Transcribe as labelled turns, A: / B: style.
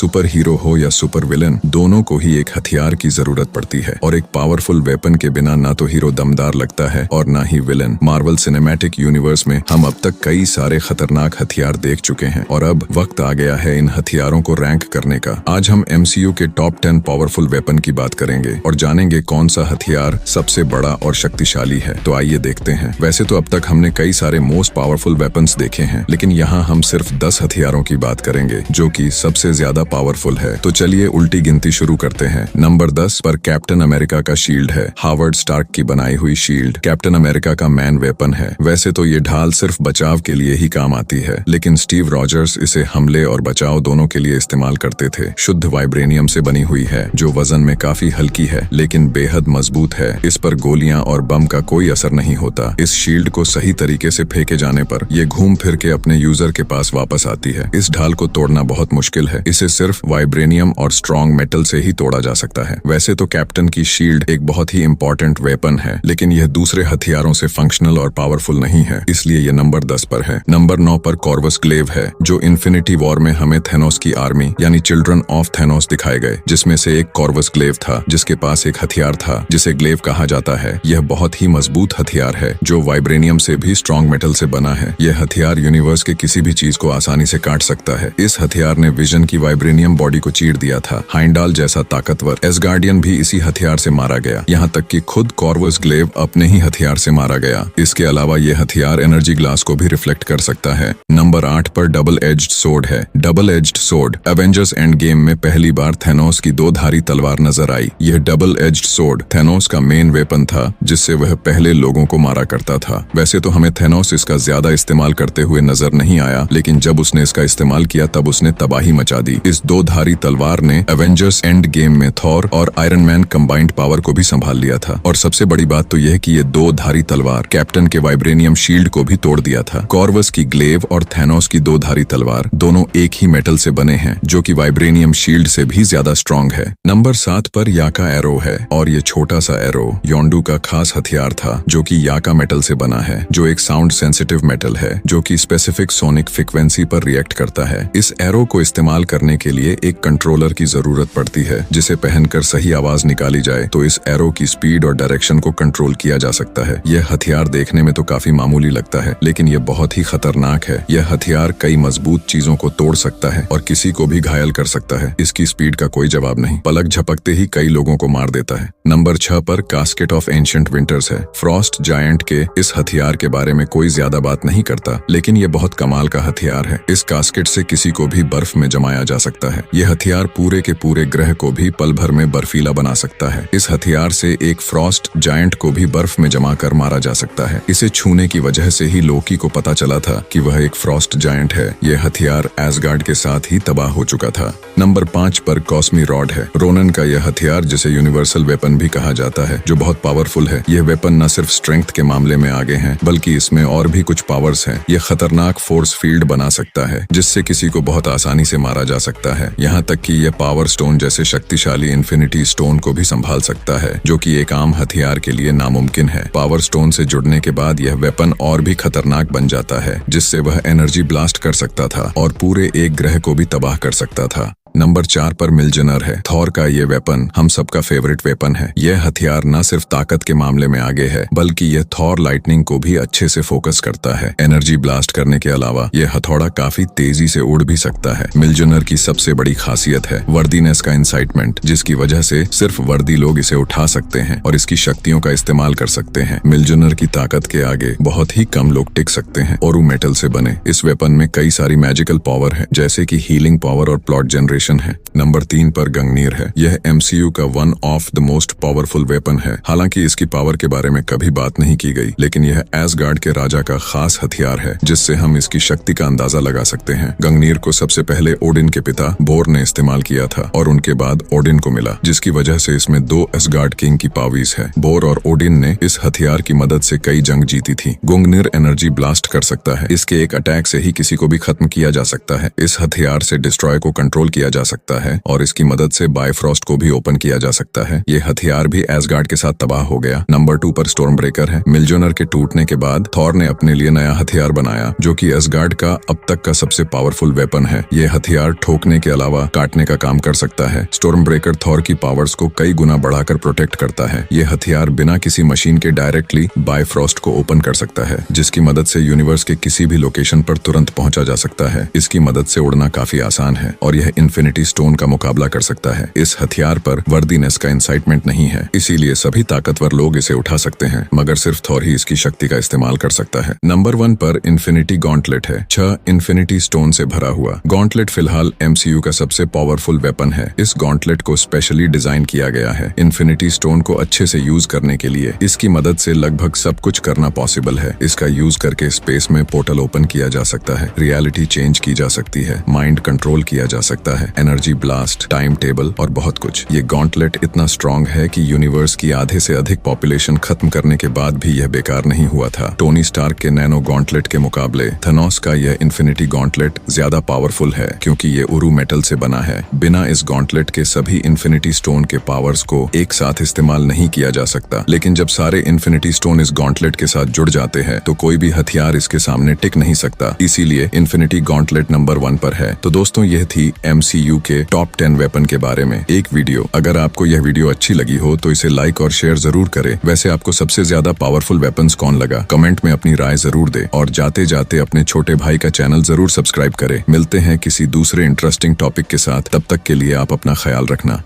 A: Super hero हो या super villain, दोनों को ही एक हथियार की जरूरत पड़ती है और एक पावरफुल वेपन के बिना ना तो हीरो दमदार लगता है और ना ही विलन। मार्वल सिनेमैटिक यूनिवर्स में हम अब तक कई सारे खतरनाक हथियार देख चुके हैं और अब वक्त आ गया है इन हथियारों को रैंक करने का। आज हम MCU के टॉप 10 पावरफुल वेपन की बात करेंगे और जानेंगे कौन सा हथियार सबसे बड़ा और शक्तिशाली है। तो आइए देखते हैं। वैसे तो अब तक हमने कई सारे मोस्ट पावरफुल वेपन्स देखे हैं, लेकिन यहाँ हम सिर्फ 10 हथियारों की बात करेंगे जो कि सबसे ज्यादा पावरफुल है। तो चलिए उल्टी गिनती शुरू करते हैं। नंबर 10 पर कैप्टन अमेरिका का शील्ड है। हावर्ड स्टार्क की बनाई हुई शील्ड कैप्टन अमेरिका का मैन वेपन है। वैसे तो ये ढाल सिर्फ बचाव के लिए ही काम आती है, लेकिन स्टीव रॉजर्स इसे हमले और बचाव दोनों के लिए इस्तेमाल करते थे। शुद्ध वाइब्रेनियम से बनी हुई है जो वजन में काफी हल्की है लेकिन बेहद मजबूत है। इस पर गोलियां और बम का कोई असर नहीं होता। इस शील्ड को सही तरीके से फेंके जाने पर ये घूम फिर के अपने यूजर के पास वापस आती है। इस ढाल को तोड़ना बहुत मुश्किल है। इसे सिर्फ वाइब्रेनियम और स्ट्रॉन्ग मेटल से ही तोड़ा जा सकता है। वैसे तो कैप्टन की शील्ड एक बहुत ही इंपॉर्टेंट वेपन है, लेकिन यह दूसरे हथियारों से फंक्शनल और पावरफुल नहीं है, इसलिए यह नंबर 10 पर है। नंबर 9 पर कॉर्वस ग्लेव है, जो इन्फिनिटी वॉर में हमें थेनोस की आर्मी यानी चिल्ड्रन ऑफ थेनोस दिखाए गए, जिसमें से एक कॉर्वस ग्लेव था जिसके पास एक हथियार था जिसे ग्लेव कहा जाता है। यह बहुत ही मजबूत हथियार है जो वाइब्रेनियम से भी स्ट्रॉन्ग मेटल से बना है। यह हथियार यूनिवर्स के किसी भी चीज को आसानी से काट सकता है। इस हथियार ने विजन की वाइब्रेनियम बॉडी को चीर दिया था। हाइंडाल जैसा ताकतवर एसगार्डियन भी इसी हथियार से मारा गया। यहाँ तक कि खुद कॉर्वस ग्लेव अपने ही हथियार से मारा गया। इसके अलावा यह हथियार एनर्जी ग्लास को भी रिफ्लेक्ट कर सकता है। नंबर 8 पर डबल एज्ड सोर्ड है। Double edged sword Avengers end game में पहली बार थेनोस की दो धारी तलवार नजर आई। यह डबल एज्ड सोर्ड थेनोस का मेन वेपन था जिससे वह पहले लोगों को मारा करता था। वैसे तो हमें थेनोस इसका ज्यादा इस्तेमाल करते हुए नजर नहीं आया, लेकिन जब उसने इसका इस्तेमाल किया तब उसने तबाही मचा दी। इस दो धारी तलवार ने एवेंजर्स एंड गेम में थॉर और आयरन मैन कंबाइंड पावर को भी संभाल लिया था। और सबसे बड़ी बात तो यह कि ये दो धारी तलवार कैप्टन के वाइब्रेनियम शील्ड को भी तोड़ दिया था। कॉर्वस की ग्लेव और थेनोस की दो धारी तलवार दोनों एक ही मेटल से बने हैं जो कि वाइब्रेनियम शील्ड से भी ज्यादा स्ट्रॉन्ग है। नंबर 7 पर याका एरो है और ये छोटा सा एरो योंडू का खास हथियार था जो कि याका मेटल से बना है, जो एक साउंड सेंसिटिव मेटल है जो कि स्पेसिफिक सोनिक फ्रीक्वेंसी पर रिएक्ट करता है। इस एरो को इस्तेमाल करने के लिए एक कंट्रोलर की जरूरत पड़ती है जिसे पहनकर सही आवाज निकाली जाए तो इस एरो की स्पीड और डायरेक्शन को कंट्रोल किया जा सकता है। यह हथियार देखने में तो काफी मामूली लगता है, लेकिन यह बहुत ही खतरनाक है। यह हथियार कई मजबूत चीजों को तोड़ सकता है और किसी को भी घायल कर सकता है। इसकी स्पीड का कोई जवाब नहीं, पलक झपकते ही कई लोगों को मार देता है। नंबर 6 पर कास्केट ऑफ एंशिएंट विंटर्स है। फ्रॉस्ट जायंट के इस हथियार के बारे में कोई ज्यादा बात नहीं करता, लेकिन यह बहुत कमाल का हथियार है। इस कास्केट से किसी को भी बर्फ में जमाया जा सकता है। यह हथियार पूरे के पूरे ग्रह को भी पल भर में बर्फीला बना सकता है। इस हथियार से एक फ्रॉस्ट जायंट को भी बर्फ में जमा कर मारा जा सकता है। इसे छूने की वजह से ही लोकी को पता चला था कि वह एक फ्रॉस्ट जायंट है। यह हथियार एसगार्ड के साथ ही तबाह हो चुका था। नंबर 5 पर कॉस्मी रॉड है। रोनन का यह हथियार जिसे यूनिवर्सल वेपन भी कहा जाता है, जो बहुत पावरफुल है। यह वेपन न सिर्फ स्ट्रेंथ के मामले में आगे है, बल्कि इसमें और भी कुछ पावर्स हैं। यह खतरनाक फोर्स फील्ड बना सकता है जिससे किसी को बहुत आसानी से मारा जा सकता है। यहाँ तक कि यह पावर स्टोन जैसे शक्तिशाली इन्फिनिटी स्टोन को भी संभाल सकता है, जो कि एक आम हथियार के लिए नामुमकिन है। पावर स्टोन से जुड़ने के बाद यह वेपन और भी खतरनाक बन जाता है, जिससे वह एनर्जी ब्लास्ट कर सकता था और पूरे एक ग्रह को भी तबाह कर सकता था। नंबर 4 पर मिल्जनर है। थॉर का ये वेपन हम सबका फेवरेट वेपन है। यह हथियार न सिर्फ ताकत के मामले में आगे है, बल्कि यह थॉर लाइटनिंग को भी अच्छे से फोकस करता है। एनर्जी ब्लास्ट करने के अलावा यह हथौड़ा काफी तेजी से उड़ भी सकता है। मिल्जनर की सबसे बड़ी खासियत है वर्दीनेस का इंसाइटमेंट, जिसकी वजह से सिर्फ वर्दी लोग इसे उठा सकते हैं और इसकी शक्तियों का इस्तेमाल कर सकते हैं। मिल्जनर की ताकत के आगे बहुत ही कम लोग टिक सकते हैं और वो मेटल से बने। इस वेपन में कई सारी मैजिकल पावर है, जैसे कि हीलिंग पावर और प्लॉट जनरेशन है। नंबर 3 पर गंगनीर है। यह MCU का one of the most powerful weapon है। हालांकि इसकी पावर के बारे में कभी बात नहीं की गई, लेकिन यह एसगार्ड के राजा का खास हथियार है जिससे हम इसकी शक्ति का अंदाजा लगा सकते हैं। गंगनीर को सबसे पहले ओडिन के पिता बोर ने इस्तेमाल किया था और उनके बाद ओडिन को मिला, जिसकी वजह से इसमें 2 एसगार्ड किंग की पावीज है। बोर और ओडिन ने इस हथियार की मदद से कई जंग जीती थी। गंगनीर एनर्जी ब्लास्ट कर सकता है। इसके एक अटैक से ही किसी को भी खत्म किया जा सकता है। इस हथियार से डिस्ट्रॉय को कंट्रोल किया जा सकता है और इसकी मदद से बायफ्रॉस्ट को भी ओपन किया जा सकता है। ये हथियार भी एसगार्ड के साथ तबाह हो गया। नंबर 2 पर स्टॉर्म ब्रेकर है। मिलजोनर के टूटने के बाद थॉर ने अपने लिए नया हथियार बनाया जो कि एसगार्ड का अब तक का सबसे पावरफुल वेपन है। ये हथियार ठोकने के अलावा काटने का काम कर सकता है। स्टॉर्म ब्रेकर थॉर की पावर्स को कई गुना बढ़ाकर प्रोटेक्ट करता है। ये हथियार बिना किसी मशीन के डायरेक्टली बायफ्रॉस्ट को ओपन कर सकता है, जिसकी मदद से यूनिवर्स के किसी भी लोकेशन पर तुरंत पहुंचा जा सकता है। इसकी मदद से उड़ना काफी आसान है और यह इन्फिनिटी स्टोन का मुकाबला कर सकता है। इस हथियार पर वर्दीनेस का इंसाइटमेंट नहीं है, इसीलिए सभी ताकतवर लोग इसे उठा सकते हैं, मगर सिर्फ थॉर ही इसकी शक्ति का इस्तेमाल कर सकता है। नंबर 1 पर इन्फिनिटी गॉन्टलेट है। 6 इन्फिनिटी स्टोन से भरा हुआ गॉन्टलेट फिलहाल एमसीयू का सबसे पावरफुल वेपन है। इस गॉन्टलेट को स्पेशली डिजाइन किया गया है इन्फिनिटी स्टोन को अच्छे से यूज करने के लिए। इसकी मदद से लगभग सब कुछ करना पॉसिबल है। इसका यूज करके स्पेस में पोर्टल ओपन किया जा सकता है, रियलिटी चेंज की जा सकती है, माइंड कंट्रोल किया जा सकता है, एनर्जी ब्लास्ट, टाइम टेबल और बहुत कुछ। ये गॉन्टलेट इतना स्ट्रॉन्ग है कि यूनिवर्स की आधे से अधिक पॉपुलेशन खत्म करने के बाद भी यह बेकार नहीं हुआ था। टोनी स्टार्क के नैनो गॉन्टलेट के मुकाबले थेनोस का यह इन्फिनिटी गॉन्टलेट ज्यादा पावरफुल है क्योंकि ये उरू मेटल से बना है। बिना इस गॉन्टलेट के सभी इन्फिनिटी स्टोन के पावर्स को एक साथ इस्तेमाल नहीं किया जा सकता, लेकिन जब सारे इन्फिनिटी स्टोन इस गॉन्टलेट के साथ जुड़ जाते हैं तो कोई भी हथियार इसके सामने टिक नहीं सकता। इसीलिए इन्फिनिटी गॉन्टलेट नंबर 1 पर है। तो दोस्तों, यह थी एमसीयू के टॉप 10 वेपन के बारे में एक वीडियो। अगर आपको यह वीडियो अच्छी लगी हो तो इसे लाइक और शेयर जरूर करें। वैसे आपको सबसे ज्यादा पावरफुल वेपन्स कौन लगा, कमेंट में अपनी राय जरूर दे और जाते जाते अपने छोटे भाई का चैनल जरूर सब्सक्राइब करें। मिलते हैं किसी दूसरे इंटरेस्टिंग टॉपिक के साथ, तब तक के लिए आप अपना ख्याल रखना।